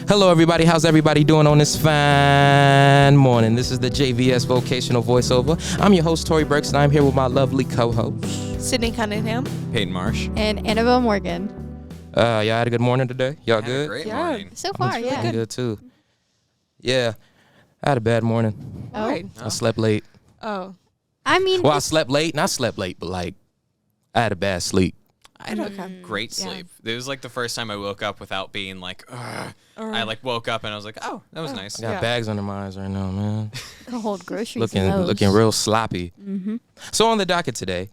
Hello, everybody. How's everybody doing on this fine morning? This is the JVS Vocational Voiceover. I'm your host, Tori Burks, and I'm here with my lovely co-host, Sydney Cunningham, Peyton Marsh, and Annabelle Morgan. Y'all had a good morning today? Y'all had good? A great Yeah. morning. So far, I'm yeah. good too. Yeah, I had a bad morning. Oh. Right. I slept late. Oh. I mean, Well, I slept late. Not slept late, but like I had a bad sleep. I had a great Yeah. sleep. It was like the first time I woke up without being like, ugh. I like woke up and I was like, oh, that was nice. I got Yeah. bags under my eyes right now, man. can hold groceries in those. looking real sloppy. Mm-hmm. So on the docket today,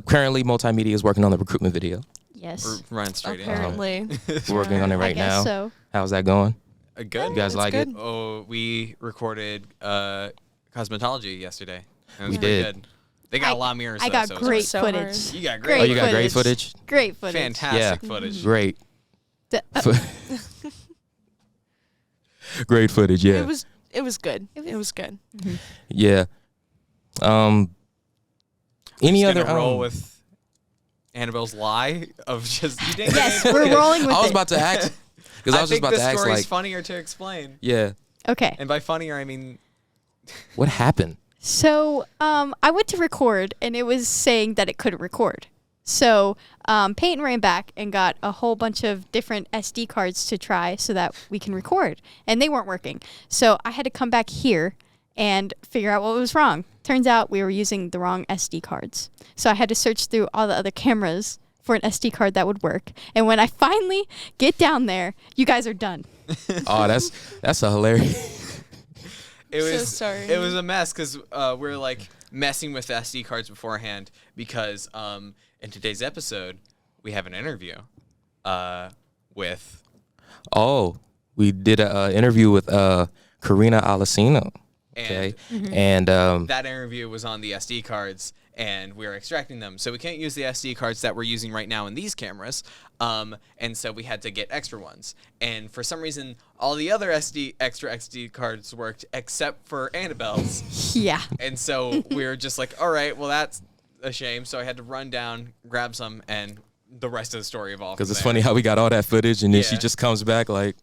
currently multimedia is working on the recruitment video. Yes. We're running straight in. Apparently. We're working on it right I guess now. so. How's that going? Good. You guys It's like good. it? Oh, we recorded cosmetology yesterday. It was We pretty did. Good. They got a lot of mirrors. I though, got so it was great so footage. hard. You got Great great. Oh, you got great footage. footage? Great footage. Fantastic Yeah. footage. Great. The- Great footage, yeah. It was good. It was good. Yeah. Any Just other gonna roll with Annabelle's lie of just you didn't. Yes, get any we're footage. rolling with I was it. about to ask because I was just think about the to ask story's like funnier to explain. yeah, Okay. And by funnier I mean what happened? So I went to record, and it was saying that it couldn't record. So Peyton ran back and got a whole bunch of different SD cards to try so that we can record, and they weren't working. So I had to come back here and figure out what was wrong. Turns out we were using the wrong SD cards. So I had to search through all the other cameras for an SD card that would work. And when I finally get down there, you guys are done. Oh, that's a hilarious. It So was sorry. It was a mess because we're like messing with the SD cards beforehand because in today's episode we have an interview with Oh, we did an interview with Carina Aulcino. Okay, and that interview was on the SD cards and we were extracting them, so we can't use the SD cards that we're using right now in these cameras, and so we had to get extra ones, and for some reason all the other extra SD cards worked except for Annabelle's. Yeah. And so we were just like, all right, well, that's a shame. So I had to run down, grab some, and the rest of the story evolved. because it's from funny how we got all that footage and then she Yeah. just comes back like,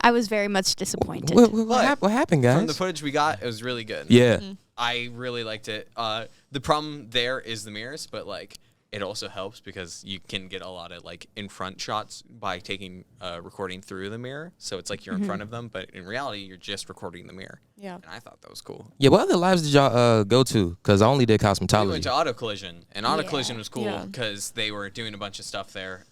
I was very much disappointed. what happened, guys? From the footage we got, it was really good. Yeah. I really liked it. The problem there is the mirrors, but like it also helps because you can get a lot of like in front shots by taking recording through the mirror. So it's like you're in front of them, but in reality, you're just recording the mirror. Yeah. And I thought that was cool. Yeah, what other lives did y'all go to? Because I only did We went cosmetology. to Auto Collision, and Auto Yeah. Collision was cool Yeah. because they were doing a bunch of stuff there.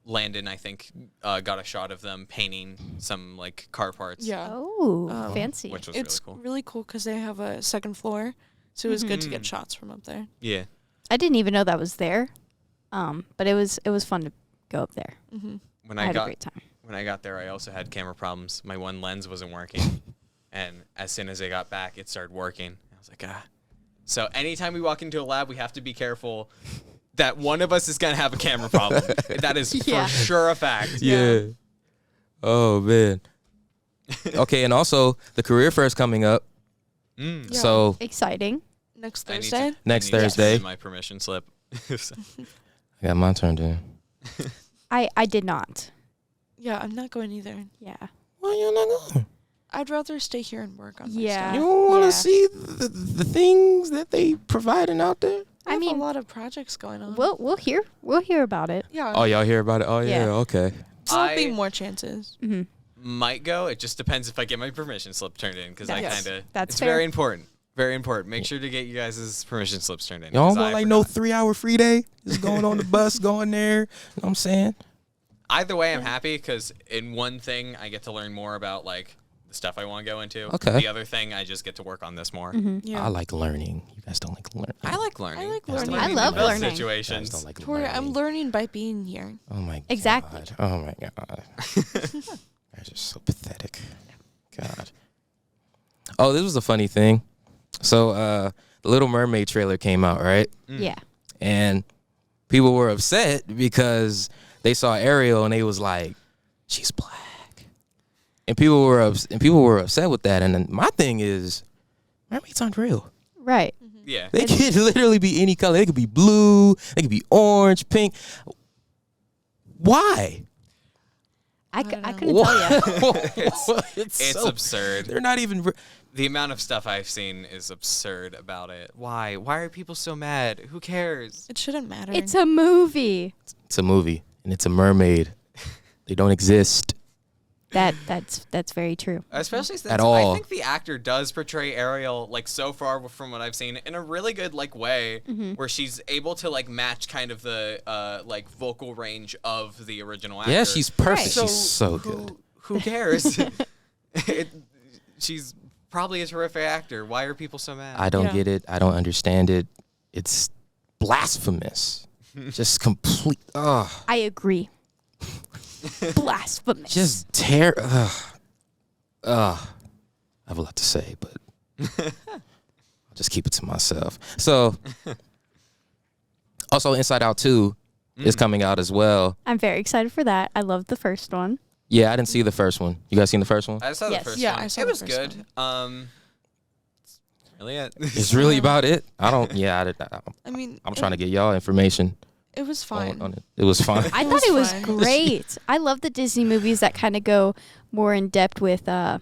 Landon, I think, got a shot of them painting some like car parts. Yeah. Oh, fancy. Which was It's really cool. really cool because they have a second floor, so it was good to get shots from up there. Yeah. I didn't even know that was there, but it was fun to go up there. When I I had a got great time. when I got there, I also had camera problems. My one lens wasn't working, and as soon as I got back, it started working. I was like, ah. So anytime we walk into a lab, we have to be careful that one of us is gonna have a camera problem. That is Yeah. for sure a fact. Yeah. Oh man. Okay, and also the career fair is coming up. Mm. Yeah. So Exciting. Next I need Thursday. to- Next I need to Thursday. turn in my permission slip. I got my turn in. I did not. Yeah, I'm not going either. Yeah. Why you not going? I'd rather stay here and work on my Yeah. You stuff. don't want to Yeah. see the things that they providing out there? I have mean, a lot of projects going on. We'll hear about it. yeah. Oh, y'all hear about it? Oh yeah, Yeah. okay. There'll be I- more chances. Mm-hmm. Might go. It just depends if I get my permission slip turned in because I That's- kind of. that's it's fair. very important. Very important. Make sure to get you guys' permission slips turned in. Y'all 'cause don't want I like no forgot. 3-hour free day? Just going on the bus, going there. You know what I'm saying? Either way, I'm happy because in one thing I get to learn more about like the stuff I want to go into. Okay. The other thing I just get to work on this more. Yeah. I like learning. You guys don't like learning. I like learning. I like That's learning. what I mean love in both learning. You guys Situations. don't like Tori, learning. I'm learning by being here. Oh my Exactly. God. Oh my God. Guys are so pathetic. God. Oh, this was a funny thing. So the Little Mermaid trailer came out, right? Yeah. And people were upset because they saw Ariel and they was like, she's black. And people were upset with that. And then my thing is, mermaids aren't real. Right. Yeah. They could literally be any color. They could be blue. They could be orange, pink. Why? I don't know. couldn't tell you. It's so- absurd. They're not even. The amount of stuff I've seen is absurd about it. Why? Why are people so mad? Who cares? It shouldn't matter. It's a movie. It's a movie, and it's a mermaid. They don't exist. That's very true. Especially since At all. I think the actor does portray Ariel, like, so far from what I've seen, in a really good, like, way, where she's able to, like, match kind of the like vocal range of the original actor. Yeah, she's perfect. Right. She's so good. Who cares? She's probably a terrific actor. Why are people so mad? I don't Yeah. get it. I don't understand it. It's blasphemous. Just complete. Ugh. I agree. Blasphemous. Just tear. I have a lot to say, but I'll just keep it to myself. So, also, Inside Out 2 is coming out as well. I'm very excited for that. I loved the first one. Yeah, I didn't see the first one. You guys seen the first one? I saw Yes. the first Yeah, one. I saw it the was first good. That's really it. It's really about it. I don't. Yeah, I mean, I'm trying to get y'all information It was fine. on it. It was fine. I It thought it was was fine. great. I love the Disney movies that kind of go more in depth with, I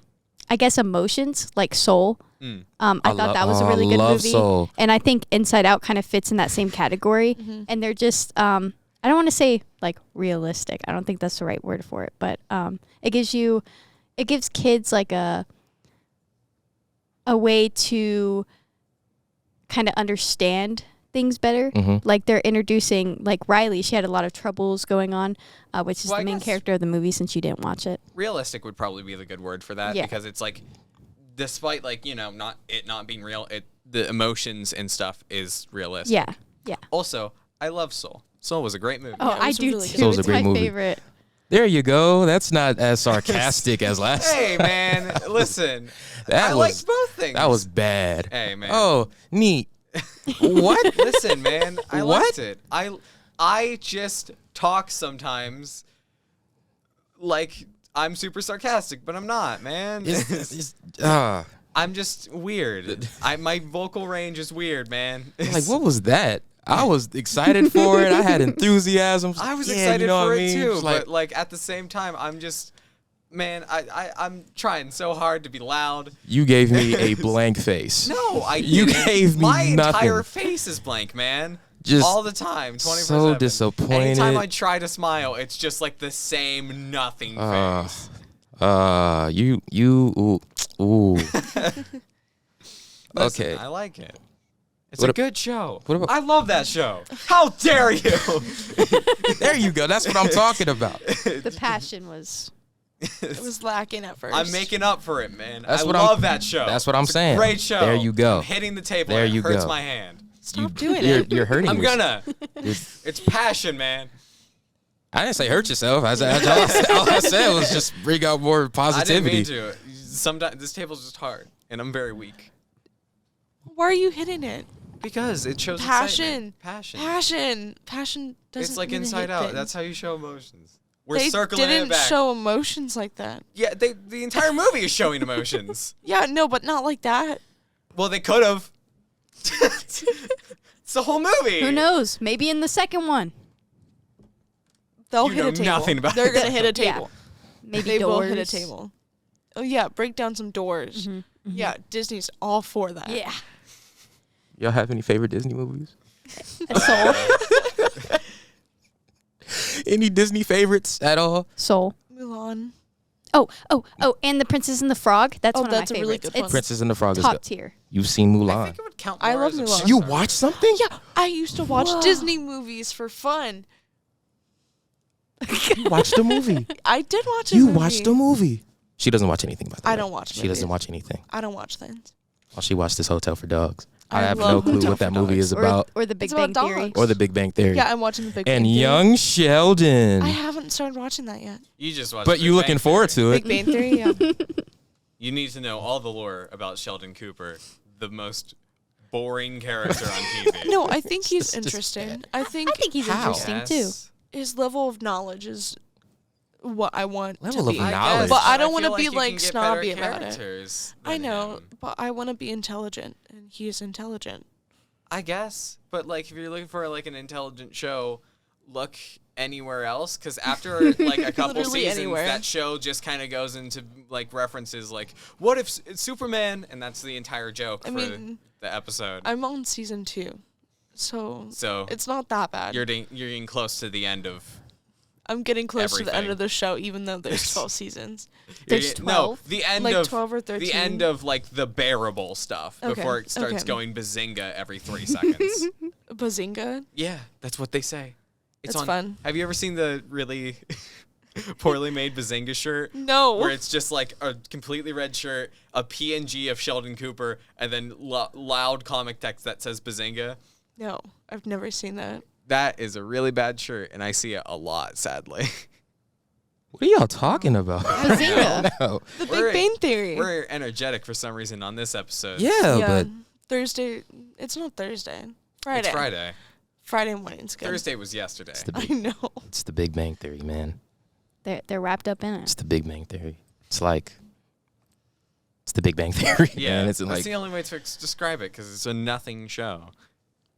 guess, emotions, like Soul. Mm. I thought that was a really I good love movie. Soul. And I think Inside Out kind of fits in that same category. And they're just, I don't want to say like realistic. I don't think that's the right word for it. But it gives kids like a way to kind of understand things better. Like they're introducing, like Riley, she had a lot of troubles going on, which is Well, the I main guess- character of the movie since you didn't watch it. Realistic would probably be the good word for that Yeah. because it's like, despite like not being real, the emotions and stuff is realistic. Yeah. Yeah. Also, I love Soul. Soul was a great movie. Oh, it I was do really too. good. Soul's a It's great my movie. favorite. There you go. That's not as sarcastic as last. Hey man, listen. That I was- liked both things. That was bad. Hey man. Oh, neat. What? Listen, man. I What? liked it. I just talk sometimes like I'm super sarcastic, but I'm not, man. I'm just weird. My vocal range is weird, man. like, what was that? I was excited for it. I had enthusiasm. I was Yeah, excited you know for what I it mean? too, Just but like at the same time, I'm just, man, I'm trying so hard to be loud. you gave me a blank face. No, I You didn't. gave me My nothing. entire face is blank, man. Just all the time, 24/7. so disappointed. Anytime I try to smile, it's just like the same nothing face. Ooh. Listen, Okay. I like it. It's What a ab- good show. what about- I love that show. How dare you? There you go. That's what I'm talking about. The passion was. It was lacking at first. I'm making up for it, man. That's I what love I'm- that show. that's what I'm It's a saying. Great show. There you go. I'm hitting the table. There and you it hurts go. my hand. Stop doing you're, it. You're hurting I'm yourself. gonna. It's passion, man. I didn't say hurt yourself. All I said was just bring out more positivity. I didn't mean to. Sometimes this table's just hard, and I'm very weak. Why are you hitting it? Because it shows Passion. excitement. Passion. Passion doesn't. It's like mean to Inside hit Out. things. That's how you show emotions. We're They circling didn't it back. show emotions like that. Yeah, the entire movie is showing emotions. Yeah, no, but not like that. Well, they could have. It's the whole movie. Who knows? Maybe in the second one. They'll You hit know a table. nothing about They're this. gonna hit a Yeah. table. Maybe They doors. will hit a table. Oh yeah, break down some doors. Yeah, Disney's all for that. Yeah. Y'all have any favorite Disney movies? Soul. Any Disney favorites at all? Soul. Mulan. Oh, and The Princess and the Frog. That's Oh, one that's of a my really favorites. good one. It's Princess and the Frog is top good. tier. You've seen I Mulan. think it would count. I more love as a Mulan. Pixar You movie. watched something? Yeah, I used to watch Whoa. Disney movies for fun. You watched a movie. I did watch a You movie. watched a movie. She doesn't watch anything, by the way. I don't watch She doesn't movies. watch anything. I don't watch things. Well, she watched this Hotel for Dogs. I I have love no clue Hotel what that for movie Dogs. is about. Or The Big It's Bang about Theory. dogs. Or The Big Bang Theory. Yeah, I'm watching the Big And Bang Theory. Young Sheldon. I haven't started watching that yet. You just watched. But Big you Bang looking forward Theory. to Big it. Bang Theory, yeah. You need to know all the lore about Sheldon Cooper, the most boring character on TV. No, I think he's Just interesting. I think he's How? interesting too. his level of knowledge is what I want Level to of be. knowledge. But I don't feel want to be you can like get snobby better about it. characters I than know, him. but I want to be intelligent, and he is intelligent. I guess, but like if you're looking for like an intelligent show, look anywhere else, because after like a couple Literally seasons, anywhere. that show just kind of goes into like references like, what if it's Superman? And that's the entire joke I for mean, the episode. I'm on season 2, so So it's not that bad. you're getting close to the end of. I'm getting close to the end everything. of the show, even though there's 12 seasons. There's 12? No, the end Like of 12 or 13? the end of like the bearable stuff Okay, before it starts okay. going bazinga every 3 seconds. Bazinga? Yeah, that's what they say. It's fun. Have you ever seen the really poorly made Bazinga shirt? No. Where it's just like a completely red shirt, a PNG of Sheldon Cooper, and then loud comic text that says Bazinga. No, I've never seen that. That is a really bad shirt, and I see it a lot, sadly. What are y'all talking about? Bazinga. No. The We're- Big Bang Theory. We're energetic for some reason on this episode. Yeah, yeah, but Thursday. It's not Thursday. Friday. It's Friday. Friday morning's good. Thursday was yesterday. it's the I big, know. it's the Big Bang Theory, man. They're wrapped up in It's it. the Big Bang Theory. It's like it's the Big Bang Theory. Yeah, man. It's that's like the only way to describe it, because it's a nothing show.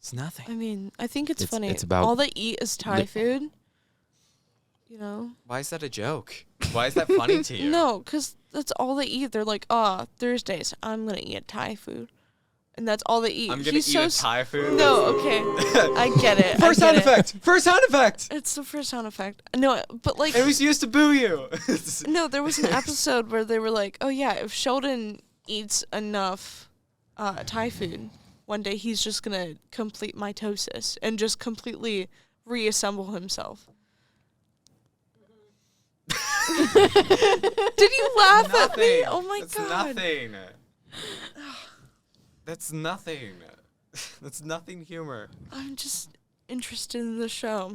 It's nothing. I mean, I think it's funny. it's about all they eat is Thai li- food. You know? Why is that a joke? Why is that funny to you? No, because that's all they eat. They're like, Thursdays, I'm going to eat Thai food. And that's all they eat. I'm gonna He's eat so a Thai food. No, okay. I get it. First I sound get it. effect. First sound effect. It's the first sound effect. No, but like, It was used to boo you. no, there was an episode where they were like, oh yeah, if Sheldon eats enough Thai food, one day he's just gonna complete mitosis and just completely reassemble himself. Did you laugh at me? Oh my That's god. nothing. That's nothing. That's nothing humor. I'm just interested in the show.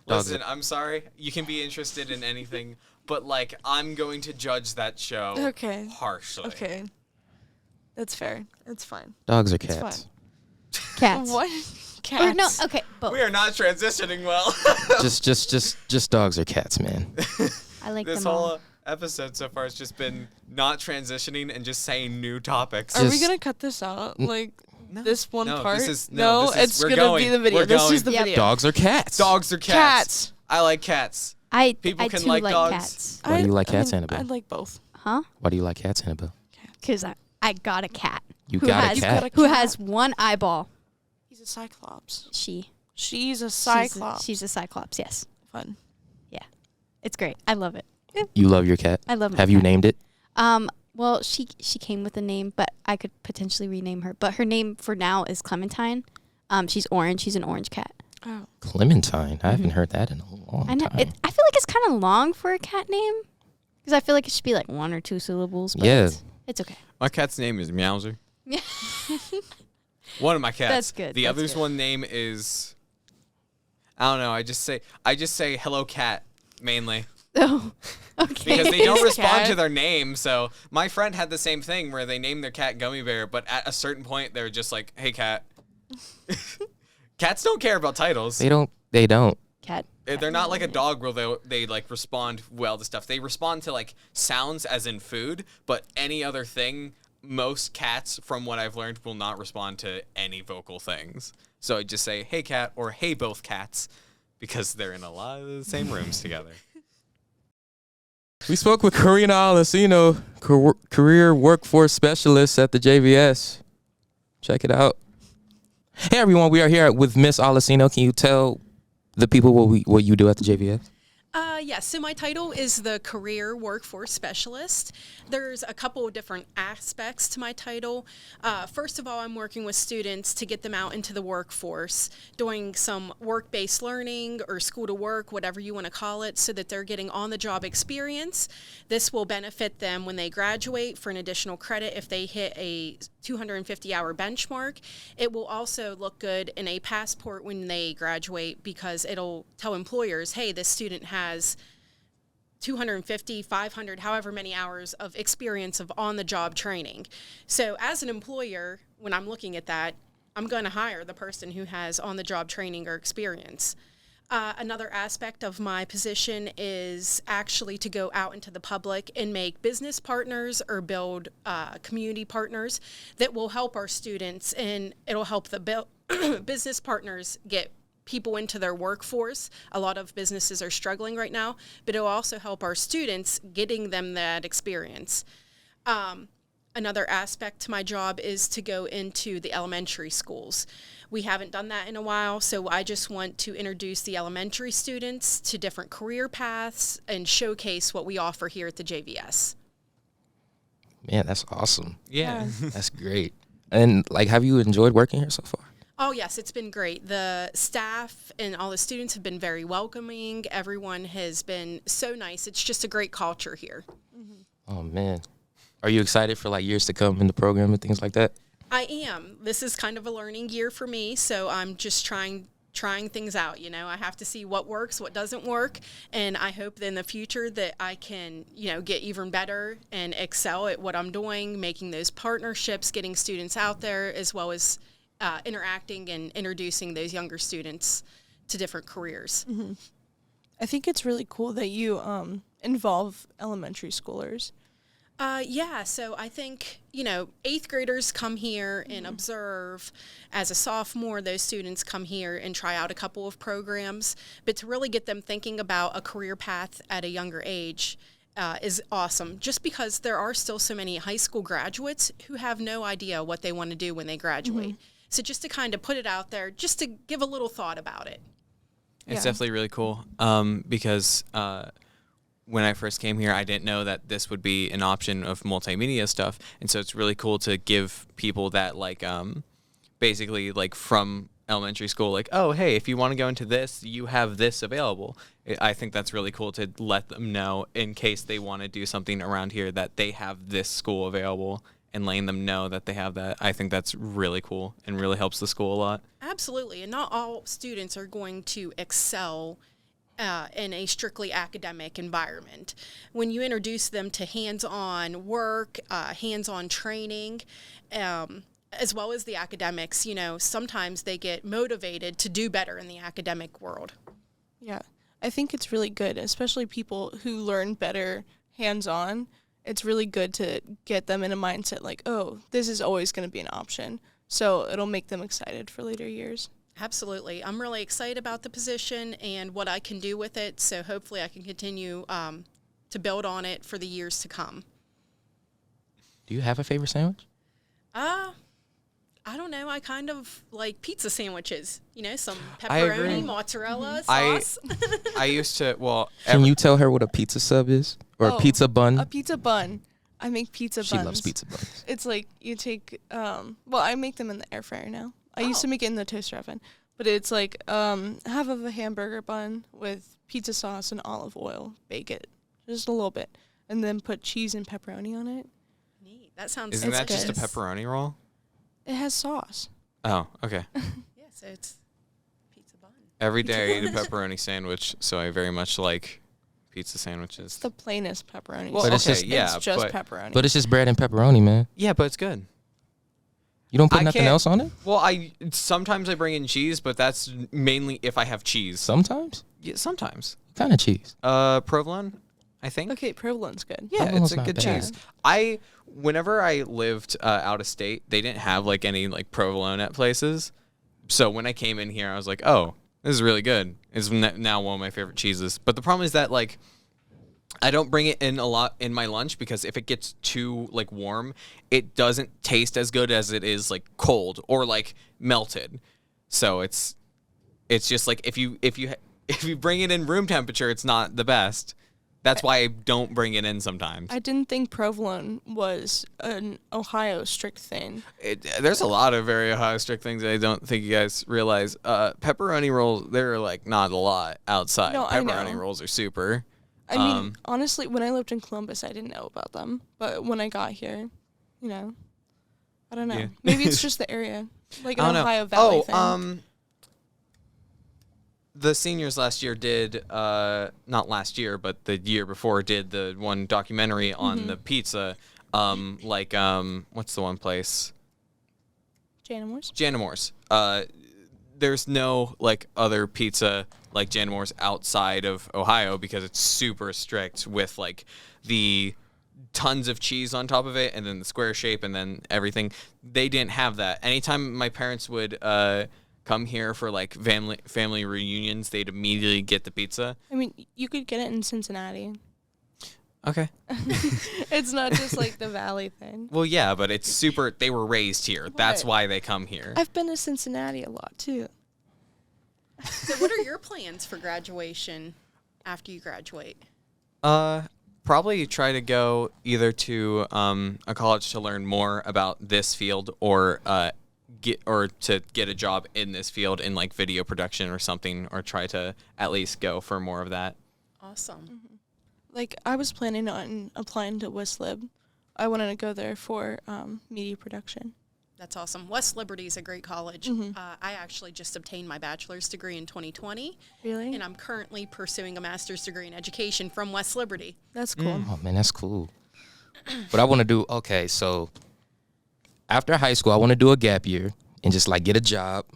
Listen, I'm sorry. You can be interested in anything, but like I'm going to judge that show Okay. harshly. Okay. That's fair. It's fine. dogs or It's cats. Cats. What? Cats. Or no, okay, both. We are not transitioning well. just dogs or cats, man. I like This them all. whole episode so far has just been not transitioning and just saying new topics. Are we Just- gonna cut this out? Like this one No, part? this is- no, this is- it's we're gonna going. be the video. We're This going. is the Yep. video. Dogs or cats. Dogs or cats? Cats. I like cats. I can too like like dogs. cats. Why do you like I cats, mean, Annabelle? I like both. Huh? Why do you like cats, Annabelle? Because I got a cat. You Who got has- a cat. got a Who cat. has one eyeball. He's a cyclops. She. She's a cyclops. She's a cyclops, yes. Fun. It's great. I love it. You love your cat. I love my Have you cat. named it? Well, she came with a name, but I could potentially rename her. But her name for now is Clementine. She's orange. She's an orange cat. Oh. Clementine. I haven't heard that in a long I know. time. I feel like it's kind of long for a cat name because I feel like it should be like 1 or 2 syllables. But Yeah. it's okay. My cat's name is Meowser. Yeah. One of my cats. That's good, The that's other's good. one name is I don't know. I just say hello cat mainly. Oh, okay. Because they don't His respond cat. to their name. So my friend had the same thing where they named their cat Gummy Bear, but at a certain point they were just like, "Hey, cat." Cats don't care about titles. They don't. Cat. They're not like a dog where they like respond well to stuff. They respond to like sounds as in food, but any other thing, most cats, from what I've learned, will not respond to any vocal things. So I just say, "Hey, cat," or "Hey, both cats," because they're in a lot of the same rooms together. We spoke with Carina Aulcino, career workforce specialist at the JVS. Check it out. Hey everyone, we are here with Miss Aulcino. Can you tell the people what you do at the JVS? Yes, so my title is the Career Workforce Specialist. There's a couple of different aspects to my title. First of all, I'm working with students to get them out into the workforce, doing some work-based learning or school to work, whatever you want to call it, so that they're getting on-the-job experience. This will benefit them when they graduate for an additional credit if they hit a 250-hour benchmark. It will also look good in a passport when they graduate because it'll tell employers, hey, this student has 250, 500, however many hours of experience of on-the-job training. So as an employer, when I'm looking at that, I'm going to hire the person who has on-the-job training or experience. Another aspect of my position is actually to go out into the public and make business partners or build community partners that will help our students, and it'll help the business partners get people into their workforce. A lot of businesses are struggling right now, but it will also help our students getting them that experience. Another aspect to my job is to go into the elementary schools. We haven't done that in a while, so I just want to introduce the elementary students to different career paths and showcase what we offer here at the JVS. Man, that's awesome. Yeah. That's great. And like, have you enjoyed working here so far? Oh, yes, it's been great. The staff and all the students have been very welcoming. Everyone has been so nice. It's just a great culture here. Oh, man. Are you excited for like years to come in the program and things like that? I am. This is kind of a learning year for me, so I'm just trying things out. I have to see what works, what doesn't work, and I hope that in the future that I can, get even better and excel at what I'm doing, making those partnerships, getting students out there, as well as interacting and introducing those younger students to different careers. I think it's really cool that you involve elementary schoolers. Yeah, so I think, 8th graders come here and observe. As a sophomore, those students come here and try out a couple of programs. But to really get them thinking about a career path at a younger age is awesome, just because there are still so many high school graduates who have no idea what they want to do when they graduate. So just to kind of put it out there, just to give a little thought about it. It's definitely really cool because when I first came here, I didn't know that this would be an option of multimedia stuff. And so it's really cool to give people that, like, basically, like, from elementary school, like, oh, hey, if you want to go into this, you have this available. I think that's really cool to let them know in case they want to do something around here that they have this school available, and letting them know that they have that. I think that's really cool and really helps the school a lot. Absolutely. And not all students are going to excel in a strictly academic environment. When you introduce them to hands-on work, hands-on training, as well as the academics, sometimes they get motivated to do better in the academic world. Yeah, I think it's really good, especially people who learn better hands-on. It's really good to get them in a mindset like, oh, this is always going to be an option. So it'll make them excited for later years. Absolutely. I'm really excited about the position and what I can do with it. So hopefully I can continue to build on it for the years to come. Do you have a favorite sandwich? I don't know. I kind of like pizza sandwiches. Some I agree. pepperoni, mozzarella sauce. I used to, Can you tell her what a pizza sub is? Or a pizza bun? A pizza bun. I make pizza buns. She loves pizza buns. It's like you take, I make them in the air fryer now. I used to make it in the toaster oven. But it's like half of a hamburger bun with pizza sauce and olive oil. Bake it just a little bit. And then put cheese and pepperoni on it. Neat. That sounds Isn't that good. just a pepperoni roll? It has sauce. Oh, okay. Yeah, so it's pizza bun. Every day I eat a pepperoni sandwich, so I very much like pizza sandwiches. It's the plainest pepperoni. Well, But it's okay, just- yeah, it's just but, pepperoni. But it's just bread and pepperoni, man. yeah, but it's good. You don't put I nothing can't- else on it? Well, sometimes I bring in cheese, but that's mainly if I have cheese. Sometimes? Yeah, sometimes. What kind of cheese? Provolone, I think. Okay, provolone's good. Yeah, Provolone's it's a not good bad. cheese. Whenever I lived out of state, they didn't have like any like provolone at places. So when I came in here, I was like, oh, this is really good. It's now one of my favorite cheeses. But the problem is that like I don't bring it in a lot in my lunch because if it gets too like warm, it doesn't taste as good as it is like cold or like melted. So it's just like if you bring it in room temperature, it's not the best. That's why I don't bring it in sometimes. I didn't think provolone was an Ohio strict thing. There's a lot of very Ohio strict things that I don't think you guys realize. Pepperoni rolls, they're like not a lot outside. No, I Pepperoni know. rolls are super. I mean, honestly, when I lived in Columbus, I didn't know about them. But when I got here, I don't know. Yeah. Maybe it's just the area, like an I don't know. Ohio Valley thing. The seniors last year did, not last year, but the year before did the one documentary on the pizza. What's the one place? Janimores? Janimores. There's no like other pizza like Janimores outside of Ohio because it's super strict with like the tons of cheese on top of it and then the square shape and then everything. They didn't have that. Anytime my parents would come come here for like family reunions, they'd immediately get the pizza. I mean, you could get it in Cincinnati. Okay. It's not just like the Valley thing. Well, yeah, but it's super. They were raised here. That's Right. why they come here. I've been to Cincinnati a lot too. So what are your plans for graduation after you graduate? Probably try to go either to a college to learn more about this field, or get a job in this field in like video production or something, or try to at least go for more of that. Awesome. Like, I was planning on applying to Westlib. I wanted to go there for media production. That's awesome. West Liberty is a great college. I actually just obtained my bachelor's degree in 2020. Really? And I'm currently pursuing a master's degree in education from West Liberty. That's cool. Oh man, that's cool. But I want to do, okay, so after high school, I want to do a gap year and just like get a job,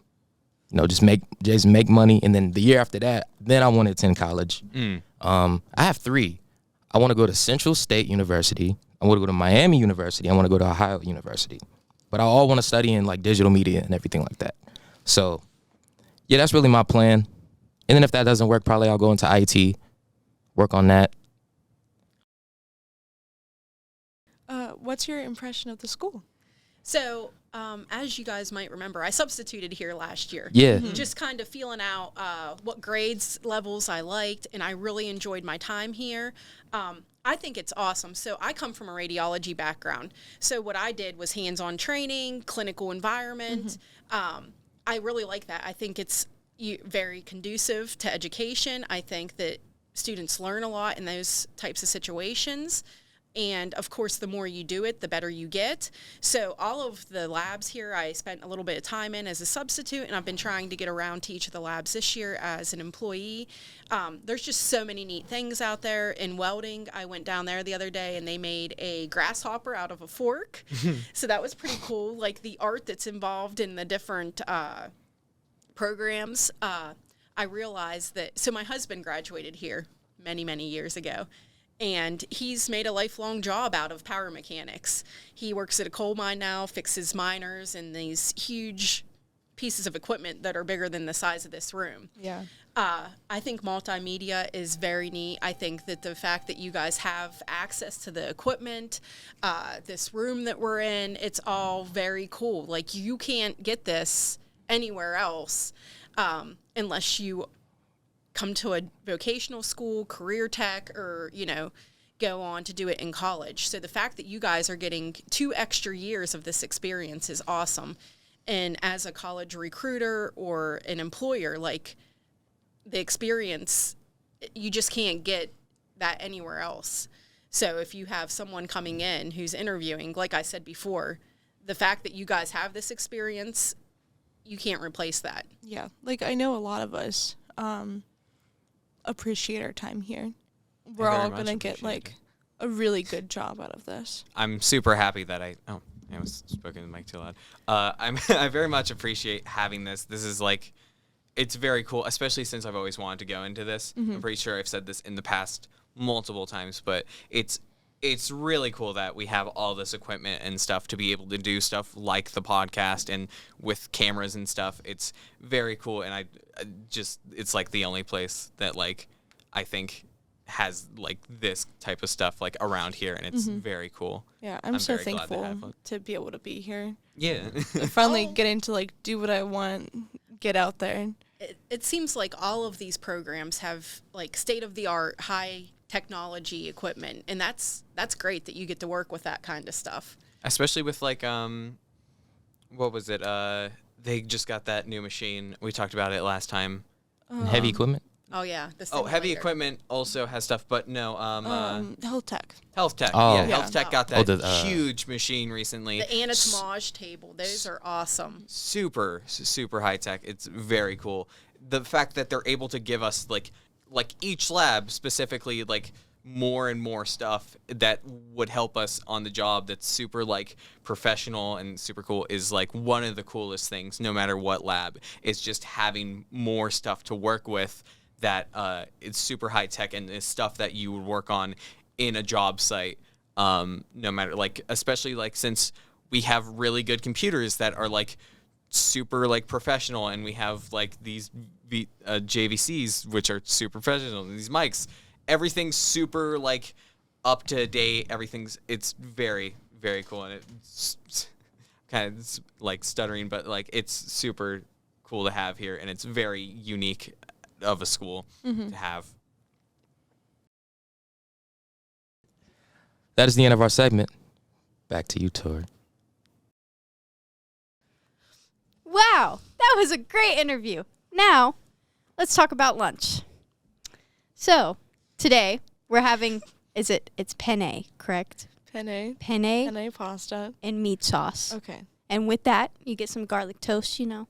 you know, just make money, and then the year after that, then I want to attend college. I have 3. I want to go to Central State University. I want to go to Miami University. I want to go to Ohio University. But I all want to study in like digital media and everything like that. So, yeah, that's really my plan. And then if that doesn't work, probably I'll go into IT, work on that. What's your impression of the school? So, as you guys might remember, I substituted here last year. Yeah. Just kind of feeling out what grades levels I liked, and I really enjoyed my time here. I think it's awesome. So I come from a radiology background. So what I did was hands-on training, clinical environment. I really like that. I think it's very conducive to education. I think that students learn a lot in those types of situations. And, of course, the more you do it, the better you get. So all of the labs here, I spent a little bit of time in as a substitute, and I've been trying to get around to each of the labs this year as an employee. There's just so many neat things out there. In welding, I went down there the other day, and they made a grasshopper out of a fork. So that was pretty cool. Like, the art that's involved in the different programs. I realized that, so my husband graduated here many, many years ago. And he's made a lifelong job out of power mechanics. He works at a coal mine now, fixes miners and these huge pieces of equipment that are bigger than the size of this room. Yeah. I think multimedia is very neat. I think that the fact that you guys have access to the equipment, this room that we're in, it's all very cool. Like, you can't get this anywhere else unless you come to a vocational school, career tech, or, you know, go on to do it in college. So the fact that you guys are getting 2 extra years of this experience is awesome. And as a college recruiter or an employer, like, the experience, you just can't get that anywhere else. So if you have someone coming in who's interviewing, like I said before, the fact that you guys have this experience, you can't replace that. Yeah. Like, I know a lot of us appreciate our time here. We're very all much going to get, appreciate like, a really good job out of this. I'm super happy that I was spoken to the mic too loud. I very much appreciate having this. This is like, it's very cool, especially since I've always wanted to go into this. I'm pretty sure I've said this in the past multiple times, but it's really cool that we have all this equipment and stuff to be able to do stuff like the podcast and with cameras and stuff. It's very cool, and I just, it's like the only place that, like, I think has like this type of stuff like around here, and it's very cool. Yeah, I'm so very glad to have thankful it. to be able to be here. Yeah. Finally getting to, like, do what I want, get out there. It seems like all of these programs have, like, state-of-the-art, high technology equipment, and that's great that you get to work with that kind of stuff. Especially with, like, what was it? They just got that new machine. We talked about it last time. Heavy equipment. Oh yeah, the Oh, heavy simulator. equipment also has stuff, but no, Health tech. Health Tech. Oh. Yeah, Yeah. Health Tech got that the, huge machine recently. The anatomage table, those are awesome. Super high tech. It's very cool. The fact that they're able to give us like each lab specifically, like, more and more stuff that would help us on the job, that's super, like, professional and super cool, is like one of the coolest things, no matter what lab, is just having more stuff to work with that it's super high tech and is stuff that you would work on in a job site, no matter, like, especially, like, since we have really good computers that are, like, super like professional, and we have like these JVCs which are super professional, and these mics, everything's super like up to date. It's very, very cool, and it's kind of like stuttering, but like it's super cool to have here, and it's very unique of a school to have. That is the end of our segment. Back to you, Tori. Wow, that was a great interview. Now, let's talk about lunch. So, today we're having, it's penne, correct? Penne. Penne Pasta. and meat sauce. Okay. And with that, you get some garlic toast, you know.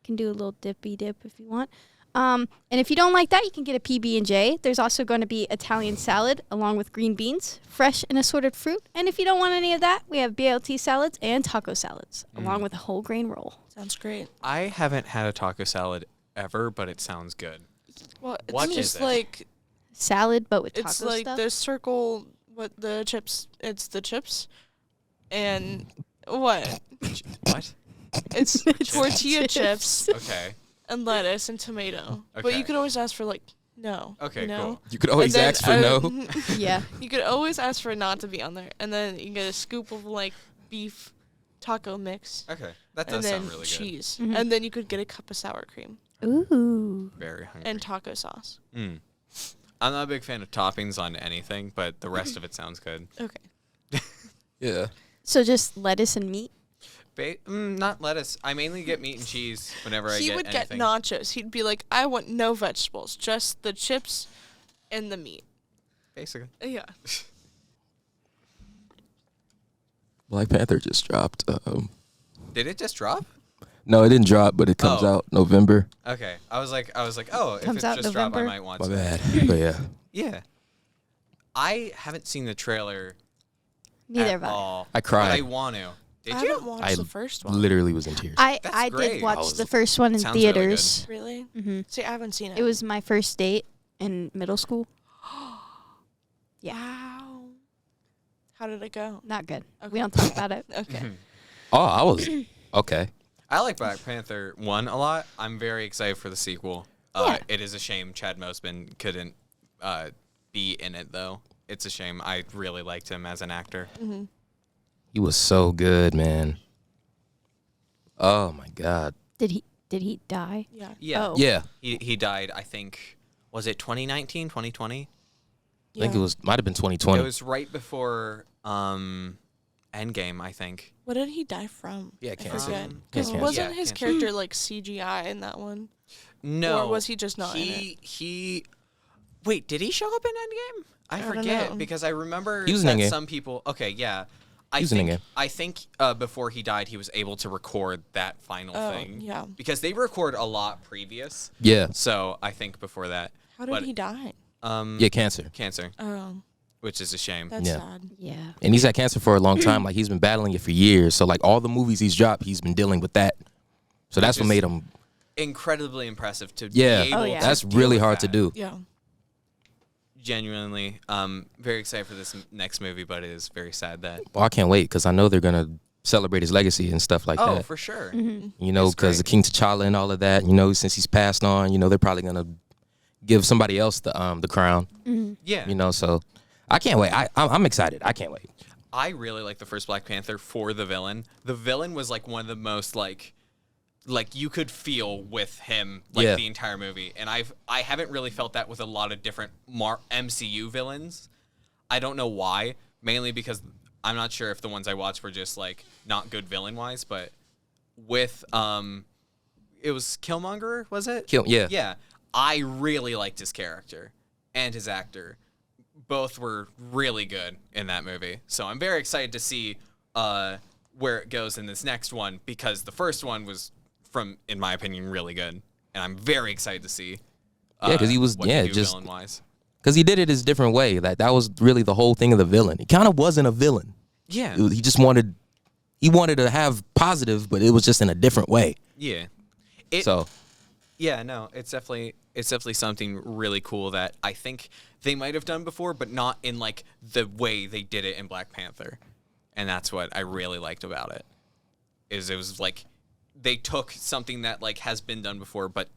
Can do a little dippy dip if you want. And if you don't like that, you can get a PB&J. There's also going to be Italian salad along with green beans, fresh and assorted fruit. And if you don't want any of that, we have BLT salads and taco salads along with a whole grain roll. Sounds great. I haven't had a taco salad ever, but it sounds good. Well, it's What is just it? like Salad, but with taco it's like stuff. the circle. What the chips? It's the chips, and what? What? It's tortilla chips Okay. and lettuce and tomato. But Okay. you could always ask for like no. Okay, you know? cool. You could always And then, ask for no. Yeah. You could always ask for it not to be on there, and then you get a scoop of like beef taco mix, Okay. That and does then sound really good. cheese, Mhm. and then you could get a cup of sour cream Ooh. Very hungry. and taco sauce. I'm not a big fan of toppings on anything, but the rest of it sounds good. Okay. Yeah. So just lettuce and meat? Not lettuce. I mainly get meat and cheese whenever I He get would anything. get nachos. He'd be like, I want no vegetables, just the chips and the meat. Basically. Yeah. Black Panther just dropped. Did it just drop? No, it didn't drop, but it comes Oh. out November. Okay. I was like, oh, if Comes it's out just dropped, I November? might want My to. bad. But yeah. Yeah. I haven't seen the trailer Neither at have I. all. I cried. But I want to. Did I you? haven't watched I the first one. Literally was in tears. I That's did great. watch I was- the first one in Sounds really good. theaters. Really? hmm See, I haven't seen it. It was my first date in middle school. Yeah. Wow. How did it go? Not good. Okay. We don't talk about it. Okay. Oh, I was okay. I like Black Panther 1 a lot. I'm very excited for the sequel. Yeah. It is a shame Chad Mosman couldn't be in it, though. It's a shame. I really liked him as an actor. Mm-hmm. He was so good, man. Oh my God. Did he die? Yeah. Yeah. Oh. Yeah. He died, I think, was it 2019, 2020? I think it might have been 2020. It was right before Endgame, I think. What did he die from? Yeah, I cancer. forget. Yeah, Because cancer. wasn't Yeah, his cancer. character like CGI in that one? No. Or was he just not in it? He Wait, did he show up in Endgame? I don't forget know. because I remember He was in that Endgame. some people. Okay, yeah. He was in Endgame. I think before he died, he was able to record that final Oh, thing. yeah. Because they record a lot previous. Yeah. So I think before that. How did But, he die? Yeah, cancer. Cancer, Oh, which is a shame. that's Yeah. sad. Yeah. And he's had cancer for a long time. Like, he's been battling it for years. So, like, all the movies he's dropped, he's been dealing with that. So that's what is- made him. Incredibly impressive to Yeah. be able Oh, yeah. to That's deal really with hard to that. do. Yeah. Genuinely, very excited for this next movie, but it is very sad that. Well, I can't wait because I know they're going to celebrate his legacy and stuff like Oh, that. for sure. You know, It's because the great. King T'Challa and all of that, you know, since he's passed on, you know, they're probably going to give somebody else the crown, Yeah. you know, so I can't wait. I'm excited. I can't wait. I really like the first Black Panther for the villain. The villain was like one of the most like you could feel with him like Yeah. the entire movie, and I haven't really felt that with a lot of different MCU villains. I don't know why. Mainly because I'm not sure if the ones I watched were just like not good villain wise, but with it was Killmonger, was it? Yeah. Yeah. I really liked his character and his actor. Both were really good in that movie. So I'm very excited to see where it goes in this next one because the first one was, in my opinion, really good. And I'm very excited to see Yeah, 'cause he was- what yeah, they do just- villain-wise. Because he did it his different way. That was really the whole thing of the villain. He kind of wasn't a villain. Yeah. He just wanted to have positive, but it was just in a different way. Yeah. So Yeah, no, it's definitely something really cool that I think they might have done before, but not in like the way they did it in Black Panther. And that's what I really liked about it. It was like they took something that like has been done before, but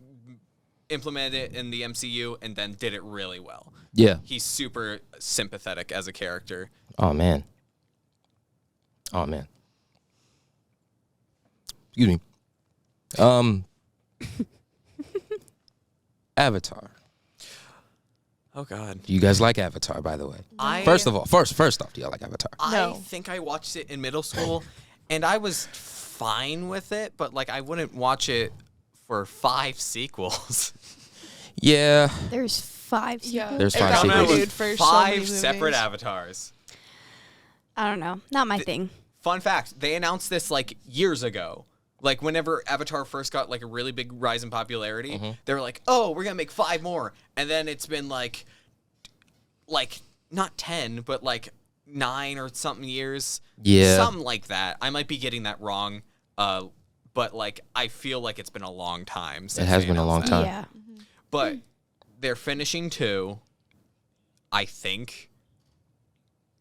implemented it in the MCU and then did it really well. Yeah. He's super sympathetic as a character. Oh man. Oh man. Excuse me. Avatar. Oh God. Do you guys like Avatar, by the way? I First off, do you like Avatar? No. I think I watched it in middle school, and I was fine with it, but like I wouldn't watch it for 5 sequels. Yeah. There's 5 Yeah. sequels. There's It 5 got sequels. renewed With for so 5 many separate movies. avatars. I don't know. Not my thing. Fun fact, they announced this like years ago. Like whenever Avatar first got like a really big rise in popularity, they were like, "Oh, we're going to make 5 more." And then it's been like not 10, but like 9 or something years. Yeah. Something like that. I might be getting that wrong. But like I feel like it's been a long time since It has they been a long announced that. time. Yeah. But they're finishing 2, I think.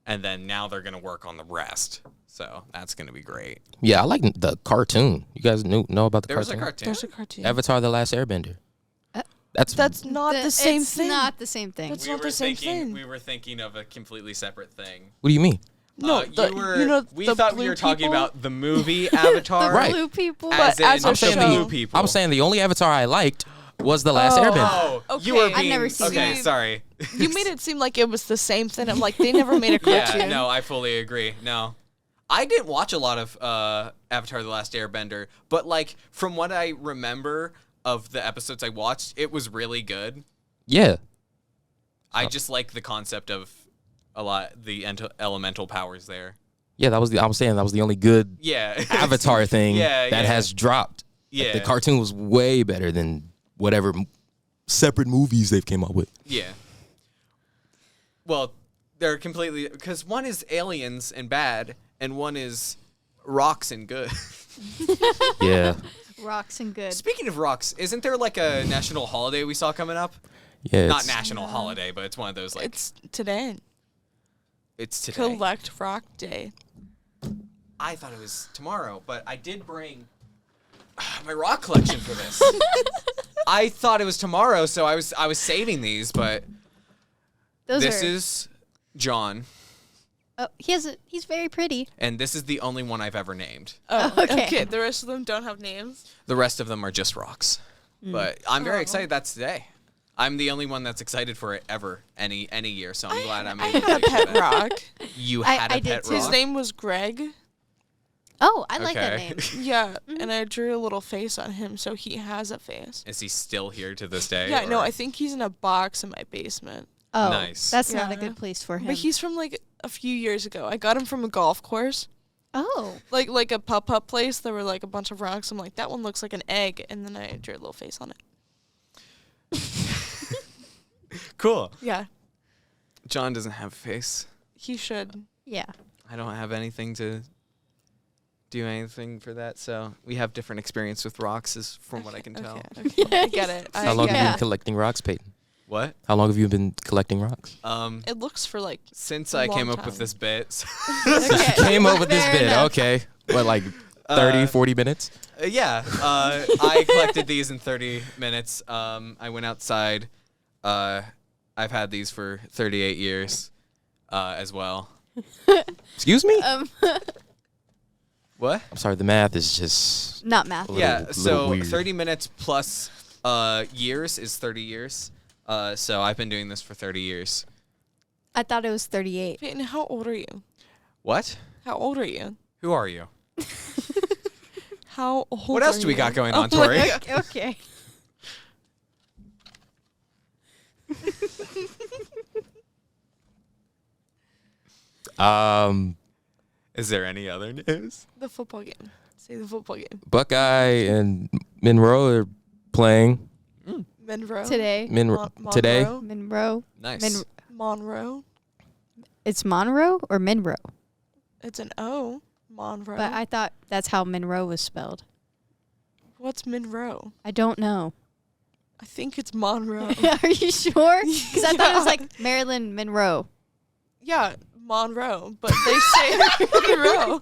And then now they're going to work on the rest. So that's going to be great. Yeah, I like the cartoon. You guys know about the There was a cartoon? cartoon. There's a cartoon. Avatar: The Last Airbender. That's Not the same it's thing. not the same thing. That's not the same thing. We were thinking of a completely separate thing. what do you mean? No, We the thought we blue were talking people? about the movie Avatar. Right. Blue people. As But in as a the show. blue people. I'm saying the only Avatar I liked was The Last Airbender. Oh, Okay. you were I've being, never seen okay, it. sorry. You made it seem like it was the same thing. I'm like, they never made a cartoon. Yeah, no, I fully agree. No. I didn't watch a lot of Avatar: The Last Airbender, but like from what I remember of the episodes I watched, it was really good. Yeah. I just like the concept of the elemental powers there. Yeah, I'm saying that was the only good Yeah. Avatar thing Yeah, that yeah. has dropped. Like, Yeah. the cartoon was way better than whatever separate movies they've came up with. Yeah. Well, they're completely because one is aliens and bad, and one is rocks and good. Yeah. Rocks and good. Speaking of rocks, isn't there like a national holiday we saw coming up? Yeah. Not it's- national holiday, but it's one of those like It's today. it's today. Collect Rock Day. I thought it was tomorrow, but I did bring my rock collection for this. I thought it was tomorrow, so I was saving these, but Those this are. is John, Oh, he's very pretty. and this is the only one I've ever named. Oh, Okay. okay. The rest of them don't have names. The rest of them are just rocks. But I'm very excited that's today. I'm the only one that's excited for it ever, any year, so I'm glad I'm I able had a to do pet that. rock. You I- had I a did pet too. rock? His name was Greg. Oh, I like that Okay. name. Yeah, and I drew a little face on him, so he has a face. Is he still here to this day? Yeah, no, or- I think he's in a box in my basement. Oh, Nice. That's not a Yeah. good place for him. But he's from like a few years ago. I got him from a golf course. Oh, Like a pop-up place. There were like a bunch of rocks. I'm like, that one looks like an egg, and then I drew a little face on it. Cool. Yeah, John doesn't have a face. he should. yeah. I don't have anything to do anything for that, so we have different experience with rocks, is from what I can tell. Okay, I get it. How long have you Yeah. been collecting rocks, Peyton? What? How long have you been collecting rocks? It looks for like Since A I came long up with time. this bit, Okay. Came up with this Fair bit. enough. Okay. What, like 30, Uh, 40 minutes? yeah, I collected these in 30 minutes. I went outside. I've had these for 38 years as well. Excuse me? What? I'm sorry, the math is just Not math. a little- Yeah, little so weird. 30 minutes plus years is 30 years. So I've been doing this for 30 years. I thought it was 38. Peyton, how old are you? What? How old are you? Who are you? How old What else are do we you? got going Oh on, Tori? Okay. Is there any other news? The football game. Say the football game. Buckeye and Monroe are playing. Monroe. Today. Today. Monroe. Monroe. Nice. Monroe. It's Monroe or Monroe? It's an O. Monroe. But I thought that's how Monroe was spelled. What's Monroe? I don't know. I think it's Monroe. Are you sure? Because I thought it was Yeah. like Marilyn Monroe. Yeah, Monroe, but they say Monroe.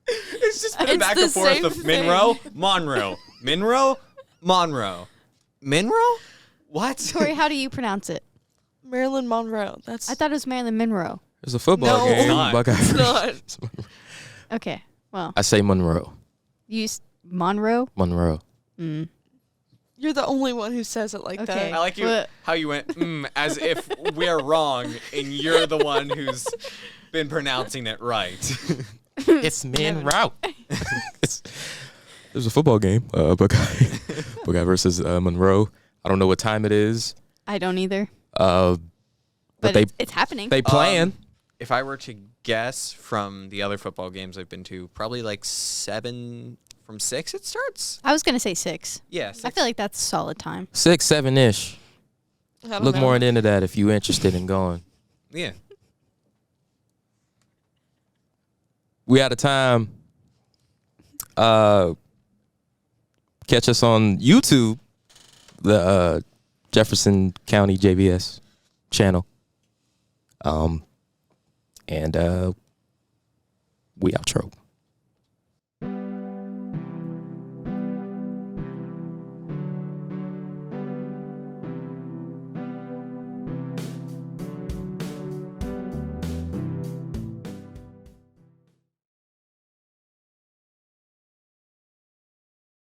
It's just been It's back the and forth same of thing. Monroe, Monroe, Monroe, Monroe, Monroe. What? Tori, how do you pronounce it? Marilyn Monroe. That's I thought it was Marilyn Monroe. It's a football No. game. It's not. Buckeyes. not. Okay. Well, I say Monroe. you Monroe. Monroe. Mm. You're the only one who says it like Okay. that. I like you What? how you went as if we're wrong and you're the one who's been pronouncing it right. It's Monroe. It was a football game. Buckeye versus Monroe. I don't know what time it is. I don't either. But But they it's happening. they playing. If I were to guess from the other football games I've been to, probably like 7 from 6 it starts. I was gonna say 6. Yeah, I 6. feel like that's a solid time. 6, 7-ish. I don't Look know. more into that if you're interested in going. Yeah. We out of time. Catch us on YouTube, the Jefferson County JVS channel. And we outro.